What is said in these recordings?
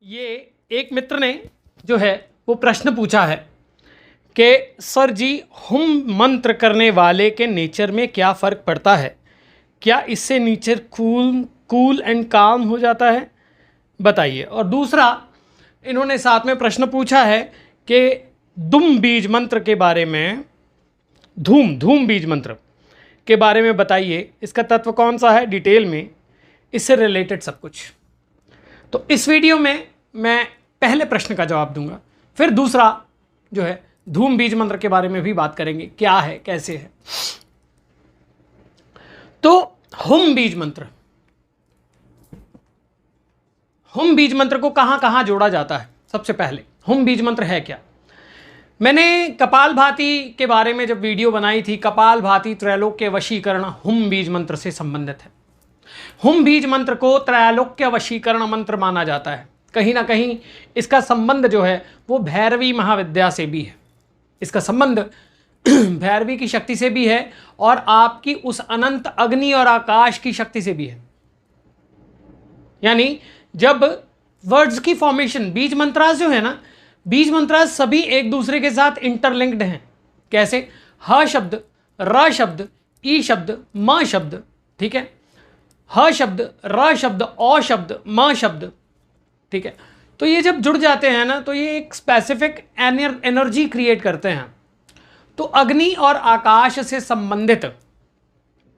ये एक मित्र ने जो है वो प्रश्न पूछा है कि सर जी हुम मंत्र करने वाले के नेचर में क्या फ़र्क पड़ता है, क्या इससे नेचर कूल एंड काम हो जाता है, बताइए। और दूसरा इन्होंने साथ में प्रश्न पूछा है कि धूम बीज मंत्र के बारे में, धूम बीज मंत्र के बारे में बताइए, इसका तत्व कौन सा है डिटेल में, इससे रिलेटेड सब कुछ। तो इस वीडियो में मैं पहले प्रश्न का जवाब दूंगा, फिर दूसरा जो है धूम बीज मंत्र के बारे में भी बात करेंगे, क्या है कैसे है। तो हुम बीज मंत्र, हुम बीज मंत्र को कहां कहां जोड़ा जाता है। सबसे पहले हुम बीज मंत्र है क्या। मैंने कपालभाति के बारे में जब वीडियो बनाई थी, कपालभाति त्रैलोक्य वशीकरण हुम बीज मंत्र से संबंधित है। हुम बीज मंत्र को त्रैलोक्य वशीकरण मंत्र माना जाता है। कहीं ना कहीं इसका संबंध जो है वो भैरवी महाविद्या से भी है, इसका संबंध भैरवी की शक्ति से भी है और आपकी उस अनंत अग्नि और आकाश की शक्ति से भी है। यानी जब वर्ड्स की फॉर्मेशन, बीज मंत्रास जो है ना, बीज मंत्रास सभी एक दूसरे के साथ इंटरलिंक्ड हैं। कैसे? ह शब्द, र शब्द, ई शब्द, म शब्द, ठीक है, ह शब्द, र शब्द, औ शब्द, म शब्द, ठीक है। तो ये जब जुड़ जाते हैं ना तो ये एक स्पेसिफिक एनर्जी क्रिएट करते हैं। तो अग्नि और आकाश से संबंधित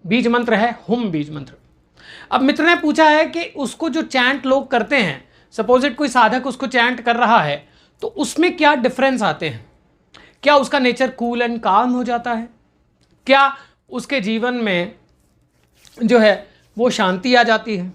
बीज मंत्र है हुम बीज मंत्र। अब मित्र ने पूछा है कि उसको जो चैंट लोग करते हैं, सपोजिट कोई साधक उसको चैंट कर रहा है, तो उसमें क्या डिफरेंस आते हैं, क्या उसका नेचर कूल एंड काम हो जाता है, क्या उसके जीवन में जो है वो शांति आ जाती है।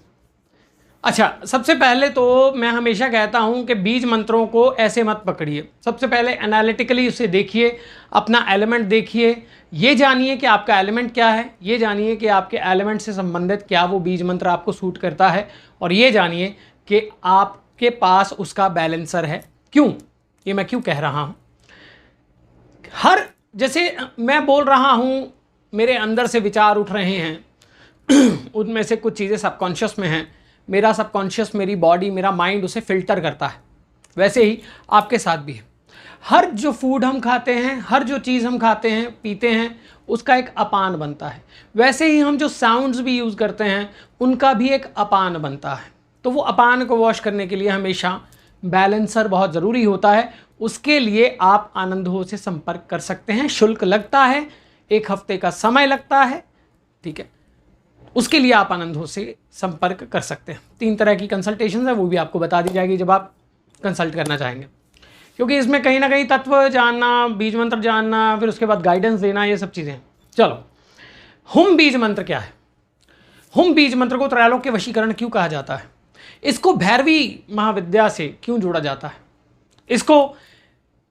अच्छा, सबसे पहले तो मैं हमेशा कहता हूं कि बीज मंत्रों को ऐसे मत पकड़िए। सबसे पहले एनालिटिकली उसे देखिए, अपना एलिमेंट देखिए, ये जानिए कि आपका एलिमेंट क्या है, ये जानिए कि आपके एलिमेंट से संबंधित क्या वो बीज मंत्र आपको सूट करता है, और ये जानिए कि आपके पास उसका बैलेंसर है। क्यों, ये मैं क्यों कह रहा हूँ। हर, जैसे मैं बोल रहा हूँ, मेरे अंदर से विचार उठ रहे हैं उनमें से कुछ चीज़ें सबकॉन्शियस में हैं, मेरा सबकॉन्शियस, मेरी बॉडी, मेरा माइंड उसे फिल्टर करता है। वैसे ही आपके साथ भी है। हर जो फूड हम खाते हैं, हर जो चीज़ हम खाते हैं पीते हैं, उसका एक अपान बनता है। वैसे ही हम जो साउंड्स भी यूज़ करते हैं उनका भी एक अपान बनता है। तो वो अपान को वॉश करने के लिए हमेशा बैलेंसर बहुत ज़रूरी होता है। उसके लिए आप आनंदो से संपर्क कर सकते हैं। शुल्क लगता है, 1 हफ्ते का समय लगता है, ठीक है। उसके लिए आप आनंदो से संपर्क कर सकते हैं। 3 तरह की कंसल्टेशन है, वो भी आपको बता दी जाएगी जब आप कंसल्ट करना चाहेंगे, क्योंकि इसमें कहीं ना कहीं तत्व जानना, बीज मंत्र जानना, फिर उसके बाद गाइडेंस देना, ये सब चीज़ें हैं। चलो, हुम बीज मंत्र क्या है। हुम बीज मंत्र को त्रैलोक्य वशीकरण क्यों कहा जाता है, इसको भैरवी महाविद्या से क्यों जोड़ा जाता है,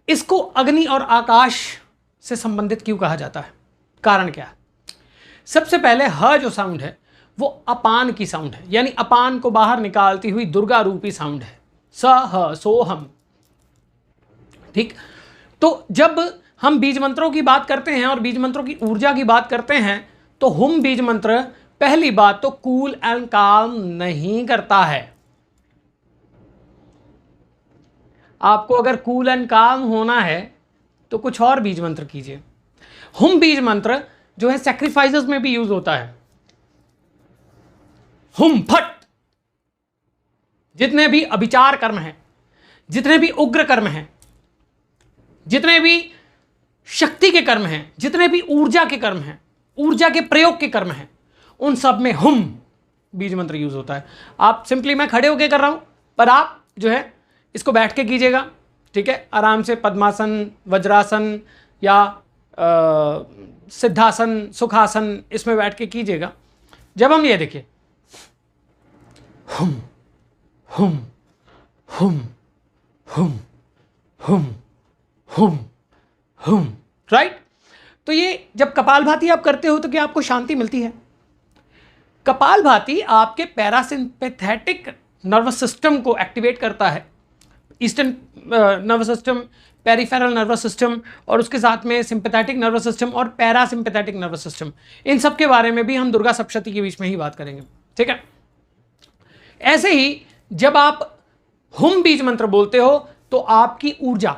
इसको अग्नि और आकाश से संबंधित क्यों कहा जाता है, कारण क्या है। सबसे पहले ह जो साउंड है वो अपान की साउंड है, यानी अपान को बाहर निकालती हुई दुर्गा रूपी साउंड है। स ह सो हम, ठीक। तो जब हम बीज मंत्रों की बात करते हैं और बीज मंत्रों की ऊर्जा की बात करते हैं, तो हुम बीज मंत्र पहली बात तो कूल एंड काम नहीं करता है। आपको अगर कूल एंड काम होना है तो कुछ और बीज मंत्र कीजिए। हुम बीज मंत्र जो है सैक्रिफाइसेस में भी यूज होता है। हुम फट, जितने भी अभिचार कर्म हैं, जितने भी उग्र कर्म हैं, जितने भी शक्ति के कर्म हैं, जितने भी ऊर्जा के कर्म हैं, ऊर्जा के प्रयोग के कर्म हैं, उन सब में हुम बीज मंत्र यूज होता है। आप सिंपली, मैं खड़े होकर कर रहा हूं, पर आप जो है इसको बैठ के कीजिएगा, ठीक है। आराम से पद्मासन, वज्रासन या सिद्धासन, सुखासन, इसमें बैठ के कीजिएगा। जब हम ये देखिए, हुम हुम हुम हुम हुम हुम हुम, राइट। तो ये जब कपालभाति आप करते हो तो क्या आपको शांति मिलती है। कपालभाति आपके पैरासिम्पैथेटिक नर्वस सिस्टम को एक्टिवेट करता है, eastern nervous system, peripheral nervous system, और उसके साथ में सिंपैथेटिक नर्वस सिस्टम और पैरासिम्पैथेटिक नर्वस सिस्टम। इन सब के बारे में भी हम दुर्गा सप्तशती के बीच में ही बात करेंगे, ठीक है। ऐसे ही जब आप हुम बीज मंत्र बोलते हो तो आपकी ऊर्जा,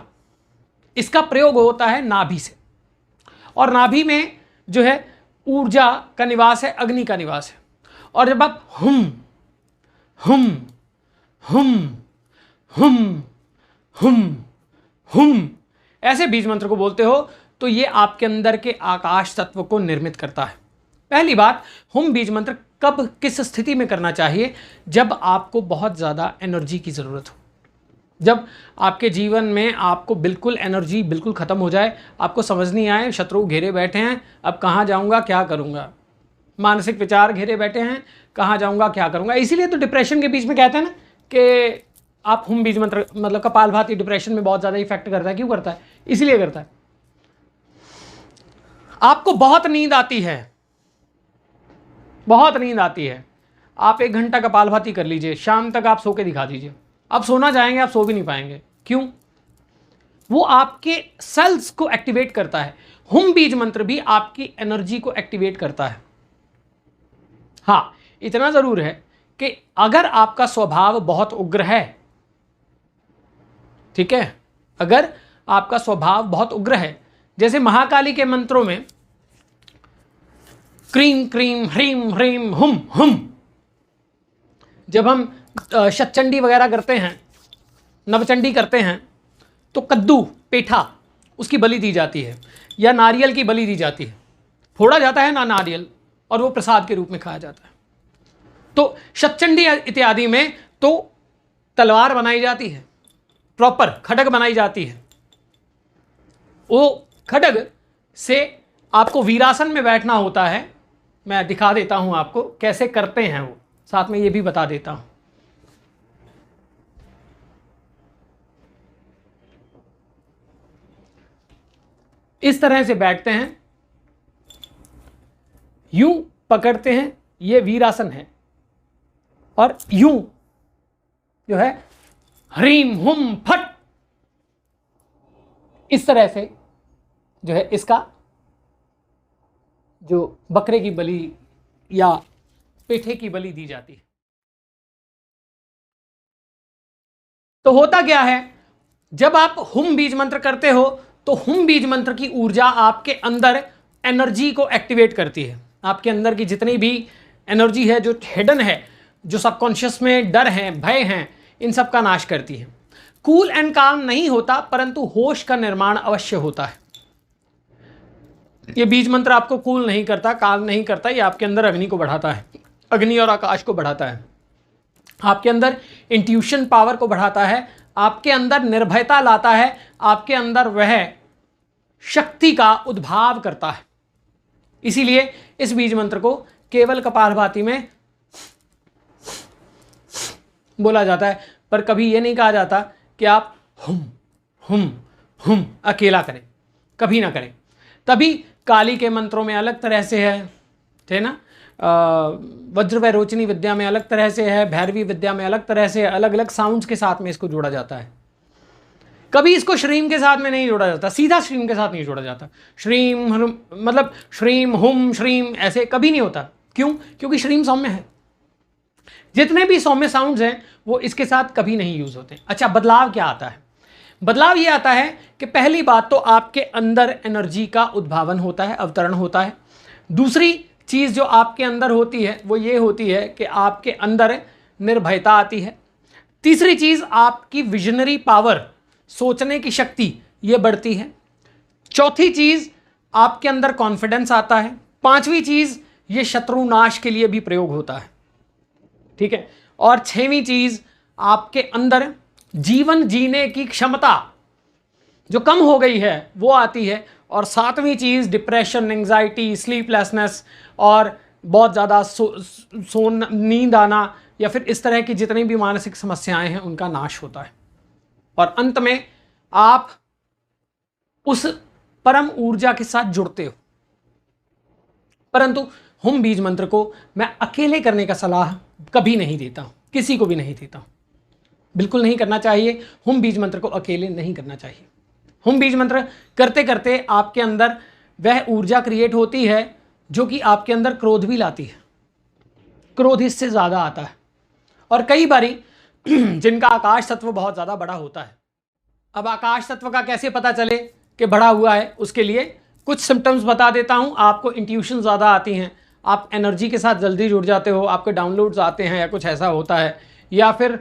इसका प्रयोग होता है नाभि से, और नाभि में जो है ऊर्जा का निवास है, अग्नि का निवास है। और जब आप हुम हुम हुम हुम हुम हुम ऐसे बीज मंत्र को बोलते हो तो ये आपके अंदर के आकाश तत्व को निर्मित करता है। पहली बात, हुम बीज मंत्र कब किस स्थिति में करना चाहिए? जब आपको बहुत ज़्यादा एनर्जी की ज़रूरत हो, जब आपके जीवन में आपको बिल्कुल एनर्जी बिल्कुल ख़त्म हो जाए, आपको समझ नहीं आए, शत्रु घेरे बैठे हैं, अब कहाँ जाऊँगा क्या करूँगा, मानसिक विचार घेरे बैठे हैं, कहाँ जाऊँगा क्या करूँगा। इसीलिए तो डिप्रेशन के बीच में कहते हैं ना कि आप हुम बीज मंत्र, मतलब कपालभाति डिप्रेशन में बहुत ज़्यादा इफेक्ट करता है। क्यों करता है? इसीलिए करता है। आपको बहुत नींद आती है, बहुत नींद आती है, आप 1 घंटा कपालभाति कर लीजिए, शाम तक आप सो के दिखा दीजिए, आप सोना जाएंगे, आप सो भी नहीं पाएंगे। क्यों? वो आपके सेल्स को एक्टिवेट करता है। हुम बीज मंत्र भी आपकी एनर्जी को एक्टिवेट करता है। हाँ, इतना जरूर है कि अगर आपका स्वभाव बहुत उग्र है, ठीक है, अगर आपका स्वभाव बहुत उग्र है, जैसे महाकाली के मंत्रों में क्रीम क्रीम ह्रीम ह्रीम हुम हुम, जब हम शतचंडी वगैरह करते हैं, नवचंडी करते हैं, तो कद्दू पेठा उसकी बलि दी जाती है, या नारियल की बलि दी जाती है, फोड़ा जाता है ना नारियल, और वो प्रसाद के रूप में खाया जाता है। तो शतचंडी इत्यादि में तो तलवार बनाई जाती है, प्रॉपर खड्ग बनाई जाती है, वो खड्ग से आपको वीरासन में बैठना होता है। मैं दिखा देता हूं आपको कैसे करते हैं, वो साथ में ये भी बता देता हूं। इस तरह से बैठते हैं, यूं पकड़ते हैं, ये वीरासन है, और यूं जो है ह्रीम हुम फट, इस तरह से जो है इसका जो बकरे की बलि या पेठे की बलि दी जाती है। तो होता क्या है, जब आप हुम बीज मंत्र करते हो तो हुम बीज मंत्र की ऊर्जा आपके अंदर एनर्जी को एक्टिवेट करती है। आपके अंदर की जितनी भी एनर्जी है, जो हिडन है, जो सबकॉन्शियस में डर है, भय हैं, इन सब का नाश करती है। कूल एंड काम नहीं होता, परंतु होश का निर्माण अवश्य होता है। ये बीज मंत्र आपको कूल नहीं करता, काम नहीं करता, ये आपके अंदर अग्नि को बढ़ाता है, अग्नि और आकाश को बढ़ाता है, आपके अंदर इंट्यूशन पावर को बढ़ाता है, आपके अंदर निर्भयता लाता है, आपके अंदर वह शक्ति का उद्भाव करता है। इसीलिए इस बीज मंत्र को केवल कपालभाति में बोला जाता है, पर कभी यह नहीं कहा जाता कि आप हुम हुम हुम अकेला करें, कभी ना करें। तभी काली के मंत्रों में अलग तरह से है, थे ना, वज्र व रोचनी विद्या में अलग तरह से है, भैरवी विद्या में अलग तरह से, अलग अलग साउंड्स के साथ में इसको जोड़ा जाता है। कभी इसको श्रीम के साथ में नहीं जोड़ा जाता, सीधा श्रीम के साथ नहीं जोड़ा जाता। श्रीम मतलब श्रीम हुम श्रीम ऐसे कभी नहीं होता। क्यों? क्योंकि श्रीम सौम्य है, जितने भी सौम्य साउंड्स हैं वो इसके साथ कभी नहीं यूज होते। अच्छा, बदलाव क्या आता है? बदलाव ये आता है कि पहली बात तो आपके अंदर एनर्जी का उद्भावन होता है, अवतरण होता है। दूसरी चीज़ जो आपके अंदर होती है वो ये होती है कि आपके अंदर निर्भयता आती है। तीसरी चीज़ आपकी विजनरी पावर, सोचने की शक्ति ये बढ़ती है। चौथी चीज़ आपके अंदर कॉन्फिडेंस आता है। पांचवी चीज़ ये शत्रु नाश के लिए भी प्रयोग होता है, ठीक है। और छठवीं चीज़ आपके अंदर जीवन जीने की क्षमता जो कम हो गई है वो आती है। और सातवीं चीज़ डिप्रेशन, एंजाइटी, स्लीपलेसनेस और बहुत ज़्यादा नींद आना या फिर इस तरह की जितनी भी मानसिक समस्याएं हैं उनका नाश होता है। और अंत में आप उस परम ऊर्जा के साथ जुड़ते हो। परंतु हुम बीज मंत्र को मैं अकेले करने का सलाह कभी नहीं देता हूं, किसी को भी नहीं देता हूं, बिल्कुल नहीं करना चाहिए। हुम बीज मंत्र को अकेले नहीं करना चाहिए। हुम बीज मंत्र करते करते आपके अंदर वह ऊर्जा क्रिएट होती है जो कि आपके अंदर क्रोध भी लाती है। क्रोध इससे ज़्यादा आता है। और कई बारी जिनका आकाश तत्व बहुत ज़्यादा बड़ा होता है। अब आकाश तत्व का कैसे पता चले कि बड़ा हुआ है, उसके लिए कुछ सिम्टम्स बता देता हूं। आपको इंट्यूशन ज़्यादा आती हैं, आप एनर्जी के साथ जल्दी जुड़ जाते हो, आपके डाउनलोड्स आते हैं या कुछ ऐसा होता है, या फिर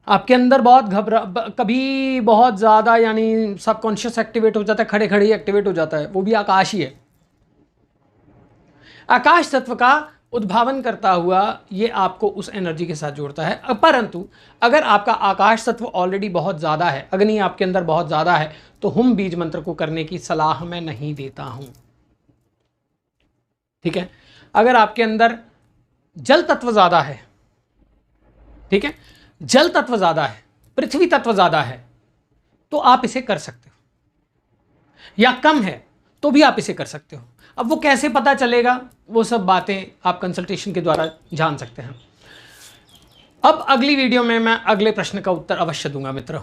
आपके अंदर बहुत कभी बहुत ज़्यादा यानी सबकॉन्शियस एक्टिवेट हो जाता है, खड़े खड़े ही एक्टिवेट हो जाता है, वो भी आकाश ही है। आकाश तत्व का उद्भावन करता हुआ ये आपको उस एनर्जी के साथ जोड़ता है। परंतु अगर आपका आकाश तत्व ऑलरेडी बहुत ज़्यादा है, अग्नि आपके अंदर बहुत ज़्यादा है, तो हुम बीज मंत्र को करने की सलाह मैं नहीं देता हूं। ठीक है, अगर आपके अंदर जल तत्व ज़्यादा है, ठीक है, जल तत्व ज़्यादा है, पृथ्वी तत्व ज़्यादा है, तो आप इसे कर सकते हो, या कम है तो भी आप इसे कर सकते हो। अब वो कैसे पता चलेगा, वो सब बातें आप कंसल्टेशन के द्वारा जान सकते हैं। अब अगली वीडियो में मैं अगले प्रश्न का उत्तर अवश्य दूंगा मित्रों।